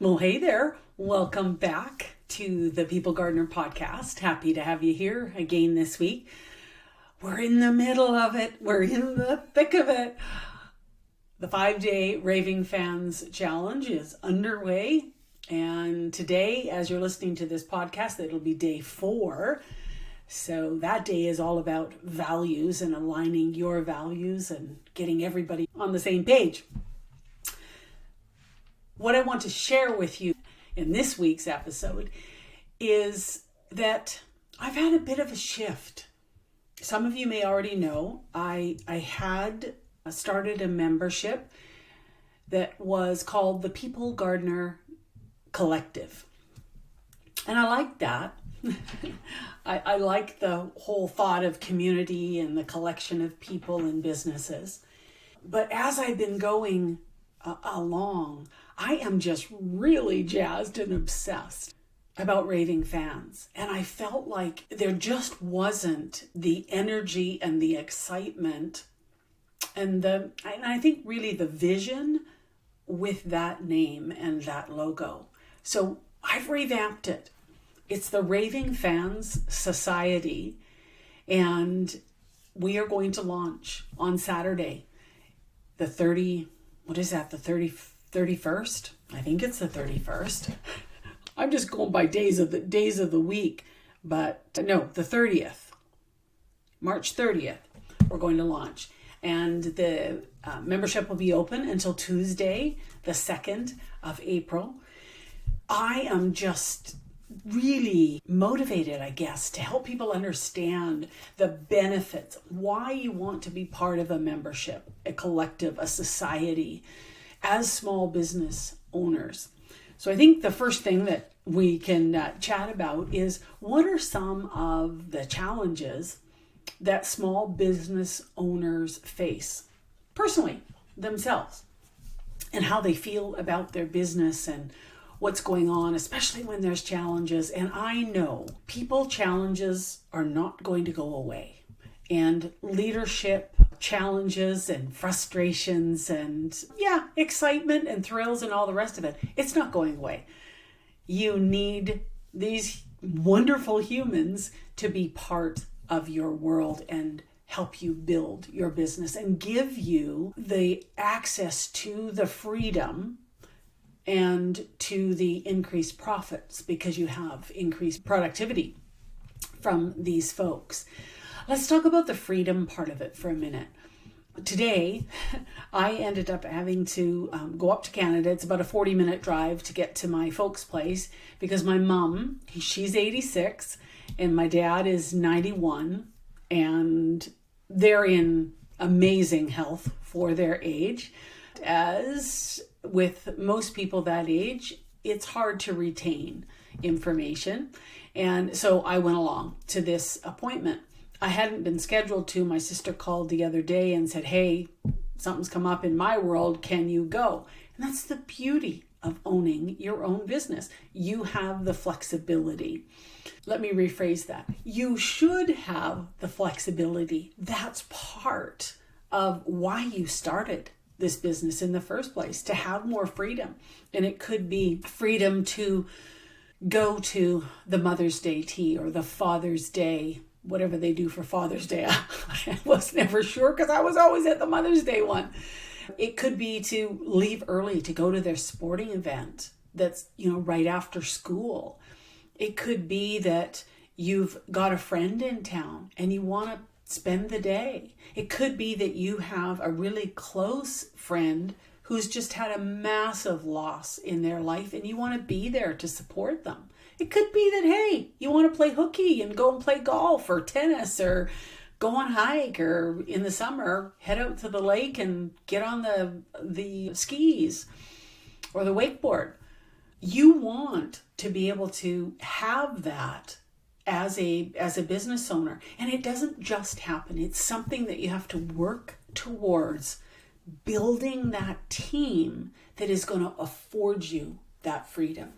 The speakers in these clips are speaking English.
Well, hey there. Welcome back to the People Gardener podcast. Happy to have you here again this week. We're in the middle of it. We're in the thick of it. The 5-day Raving Fans Challenge is underway. And today, as you're listening to this podcast, it'll be day 4. So that day is all about values and aligning your values and getting everybody on the same page. What I want to share with you in this week's episode is that I've had a bit of a shift. Some of you may already know I had started a membership that was called the People Gardener Collective. And I like that. I like the whole thought of community and the collection of people and businesses. But as I've been going along, I am just really jazzed and obsessed about Raving Fans. And I felt like there just wasn't the energy and the excitement and I think really the vision with that name and that logo. So I've revamped it. It's the Raving Fans Society. And we are going to launch on Saturday, the 31st? I think it's the 31st. I'm just going by days of the week, but no, the 30th. March 30th, we're going to launch. And the membership will be open until Tuesday, the 2nd of April. I am just really motivated, I guess, to help people understand the benefits, why you want to be part of a membership, a collective, a society, as small business owners. So I think the first thing that we can chat about is what are some of the challenges that small business owners face personally, themselves, and how they feel about their business and what's going on, especially when there's challenges. And I know challenges are not going to go away. And leadership challenges and frustrations and excitement and thrills and all the rest of it, it's not going away. You need these wonderful humans to be part of your world and help you build your business and give you the access to the freedom and to the increased profits because you have increased productivity from these folks. Let's talk about the freedom part of it for a minute. Today, I ended up having to go up to Canada. It's about a 40-minute drive to get to my folks' place because my mom, she's 86, and my dad is 91, and they're in amazing health for their age. As with most people that age, it's hard to retain information. And so I went along to this appointment. I hadn't been scheduled to. My sister called the other day and said, hey, something's come up in my world. Can you go? And that's the beauty of owning your own business. You have the flexibility. Let me rephrase that. You should have the flexibility. That's part of why you started this business in the first place, to have more freedom. And it could be freedom to go to the Mother's Day tea or the Father's Day, whatever they do for Father's Day. I was never sure because I was always at the Mother's Day one. It could be to leave early to go to their sporting event that's, right after school. It could be that you've got a friend in town and you want to spend the day. It could be that you have a really close friend who's just had a massive loss in their life and you want to be there to support them. It could be that, hey, you want to play hooky and go and play golf or tennis or go on hike, or in the summer, head out to the lake and get on the skis or the wakeboard. You want to be able to have that as a business owner. And it doesn't just happen. It's something that you have to work towards, building that team that is going to afford you that freedom.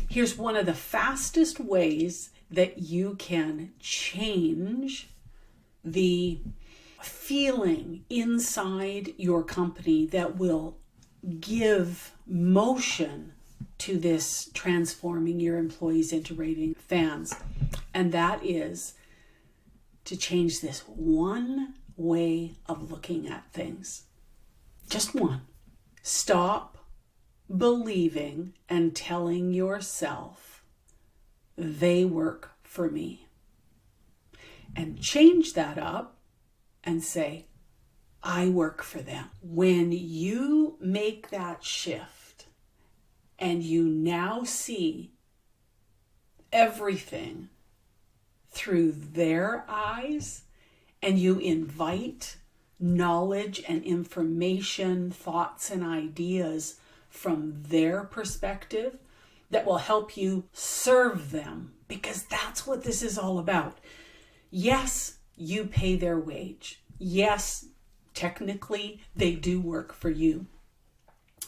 Here's one of the fastest ways that you can change the feeling inside your company that will give motion to this transforming your employees into raving fans. And that is to change this one way of looking at things. Just one. Stop believing and telling yourself they work for me. And change that up and say, I work for them. When you make that shift and you now see everything through their eyes, and you invite knowledge and information, thoughts and ideas from their perspective that will help you serve them, because that's what this is all about. Yes, you pay their wage. Yes, technically they do work for you.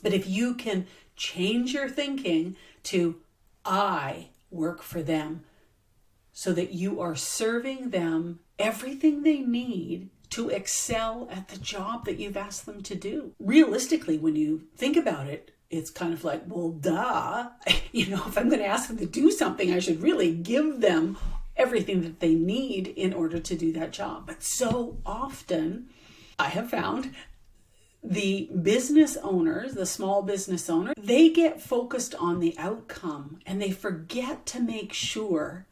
But if you can change your thinking to I work for them, so that you are serving them everything they need to excel at the job that you've asked them to do. Realistically, when you think about it, it's kind of like, well, duh. If I'm going to ask them to do something, I should really give them everything that they need in order to do that job. But so often, I have found the business owners, the small business owner, they get focused on the outcome and they forget to make sure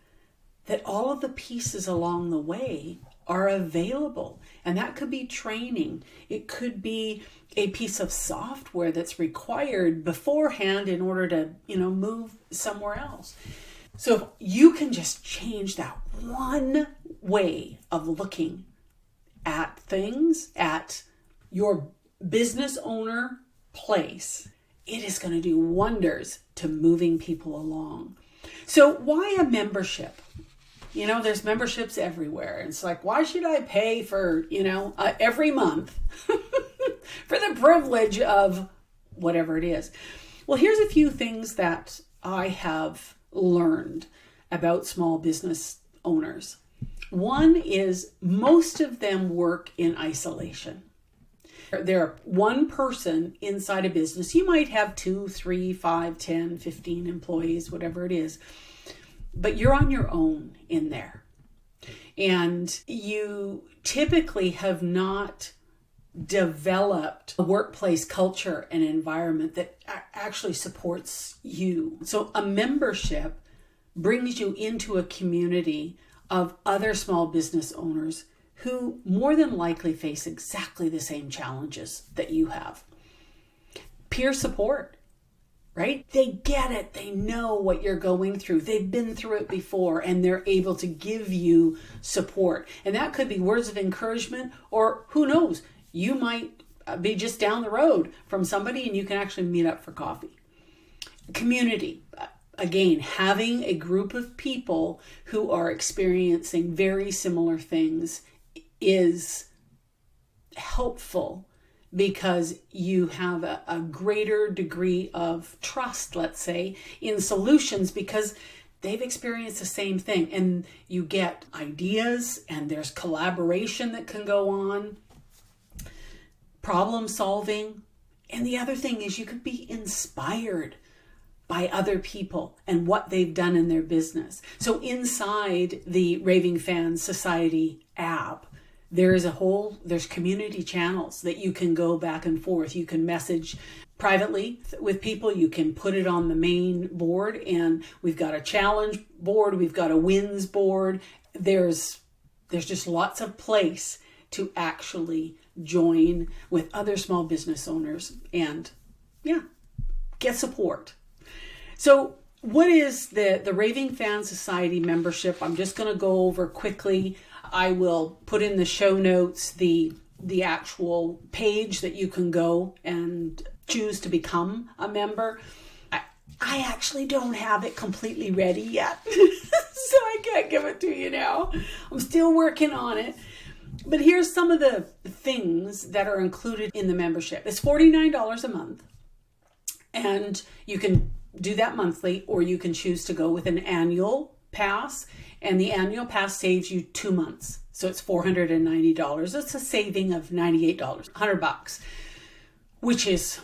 that all of the pieces along the way are available. And that could be training. It could be a piece of software that's required beforehand in order to, move somewhere else. So if you can just change that one way of looking at things, at your business owner place, it is going to do wonders to moving people along. So why a membership? There's memberships everywhere. It's like, why should I pay for, every month for the privilege of whatever it is? Well, here's a few things that I have learned about small business owners. One is most of them work in isolation. They're one person inside a business. You might have 2, 3, 5, 10, 15 employees, whatever it is. But you're on your own in there. And you typically have not developed a workplace culture and environment that actually supports you. So a membership brings you into a community of other small business owners who more than likely face exactly the same challenges that you have. Peer support. Right? They get it. They know what you're going through. They've been through it before and they're able to give you support. And that could be words of encouragement, or who knows, you might be just down the road from somebody and you can actually meet up for coffee. Community. Again, having a group of people who are experiencing very similar things is helpful, because you have a greater degree of trust, let's say, in solutions because they've experienced the same thing. And you get ideas and there's collaboration that can go on, problem solving. And the other thing is you could be inspired by other people and what they've done in their business. So inside the Raving Fans Society app, there's community channels that you can go back and forth. You can message privately with people. You can put it on the main board, and we've got a challenge board. We've got a wins board. There's just lots of place to actually join with other small business owners and get support. So what is the Raving Fans Society membership? I'm just going to go over quickly. I will put in the show notes the actual page that you can go and choose to become a member. I actually don't have it completely ready yet, so I can't give it to you now. I'm still working on it. But here's some of the things that are included in the membership. It's $49 a month, and you can do that monthly, or you can choose to go with an annual pass. And the annual pass saves you 2 months. So it's $490. It's a saving of $98, $100, which is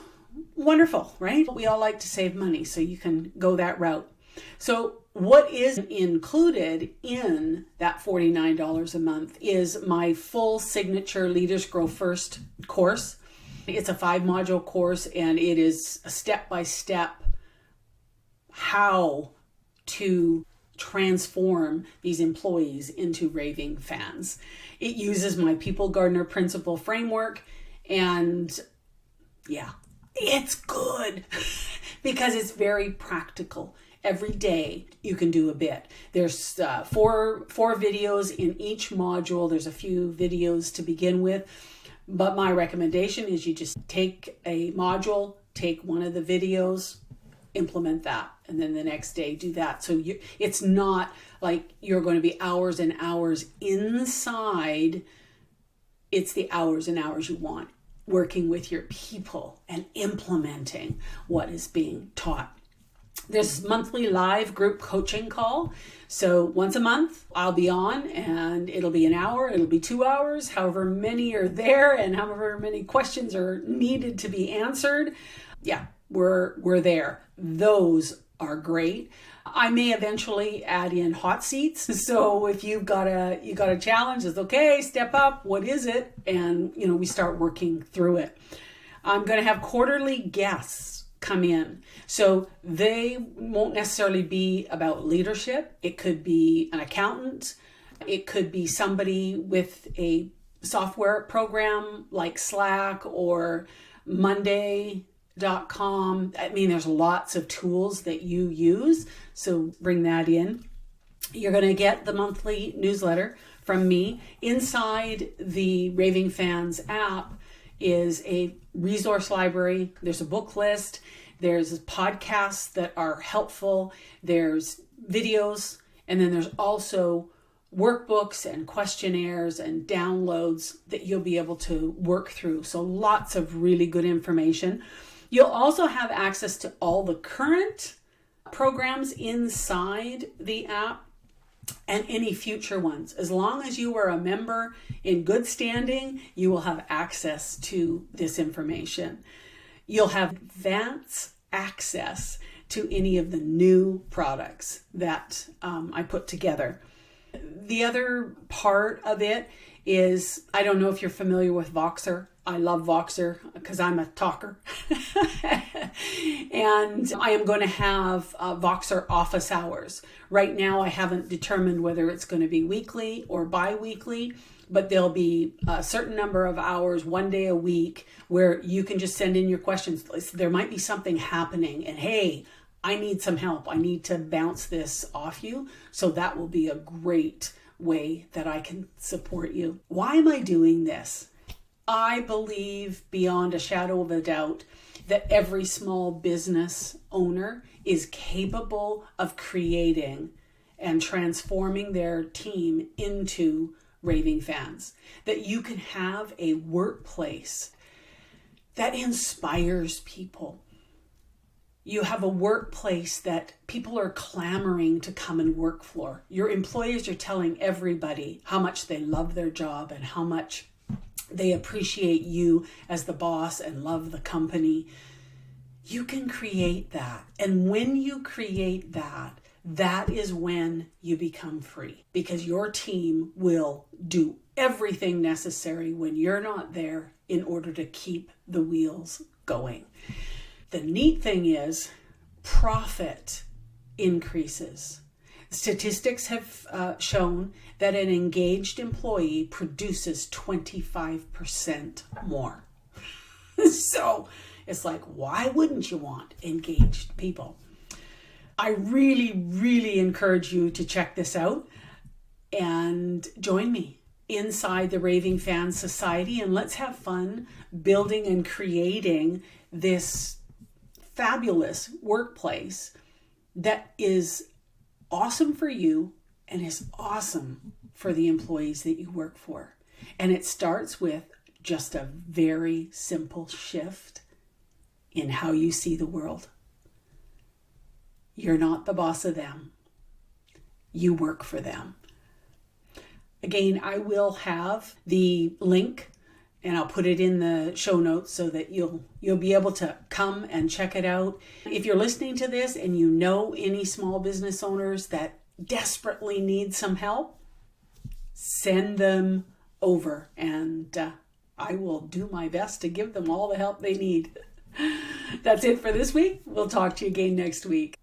wonderful, right? We all like to save money, so you can go that route. So what is included in that $49 a month is my full signature Leaders Grow First course. It's a 5-module course, and it is a step-by-step how to transform these employees into raving fans. It uses my People Gardener Principle framework, and yeah, it's good because it's very practical. Every day you can do a bit. There's four videos in each module. There's a few videos to begin with, but my recommendation is you just take a module, take one of the videos, implement that, and then the next day do that. So it's not like you're going to be hours and hours inside. It's the hours and hours you want working with your people and implementing what is being taught. There's monthly live group coaching call. So once a month I'll be on, and it'll be an hour, it'll be 2 hours, however many are there and however many questions are needed to be answered. Yeah, we're there. Those are great. I may eventually add in hot seats. So if you got a challenge, it's okay, step up. What is it? And we start working through it. I'm going to have quarterly guests come in. So they won't necessarily be about leadership. It could be an accountant. It could be somebody with a software program like Slack or Monday.com. I mean, there's lots of tools that you use. So bring that in. You're going to get the monthly newsletter from me. Inside the Raving Fans app is a resource library. There's a book list. There's podcasts that are helpful. There's videos. And then there's also workbooks and questionnaires and downloads that you'll be able to work through. So lots of really good information. You'll also have access to all the current programs inside the app and any future ones. As long as you are a member in good standing, you will have access to this information. You'll have advance access to any of the new products that I put together. The other part of it is, I don't know if you're familiar with Voxer. I love Voxer because I'm a talker. And I am going to have Voxer office hours. Right now, I haven't determined whether it's going to be weekly or bi-weekly, but there'll be a certain number of hours, one day a week, where you can just send in your questions. There might be something happening, and hey, I need some help. I need to bounce this off you. So that will be a great way that I can support you. Why am I doing this? I believe beyond a shadow of a doubt that every small business owner is capable of creating and transforming their team into raving fans. That you can have a workplace that inspires people. You have a workplace that people are clamoring to come and work for. Your employees are telling everybody how much they love their job and how much they appreciate you as the boss and love the company. You can create that. And when you create that, that is when you become free, because your team will do everything necessary when you're not there in order to keep the wheels going. The neat thing is profit increases. Statistics have shown that an engaged employee produces 25% more. So it's like, why wouldn't you want engaged people? I really, really encourage you to check this out and join me inside the Raving Fans Society, and let's have fun building and creating this fabulous workplace that is awesome for you and is awesome for the employees that you work for. And it starts with just a very simple shift in how you see the world. You're not the boss of them. You work for them. Again, I will have the link and I'll put it in the show notes so that you'll be able to come and check it out. If you're listening to this and you know any small business owners that desperately need some help, send them over, and I will do my best to give them all the help they need. That's it for this week. We'll talk to you again next week.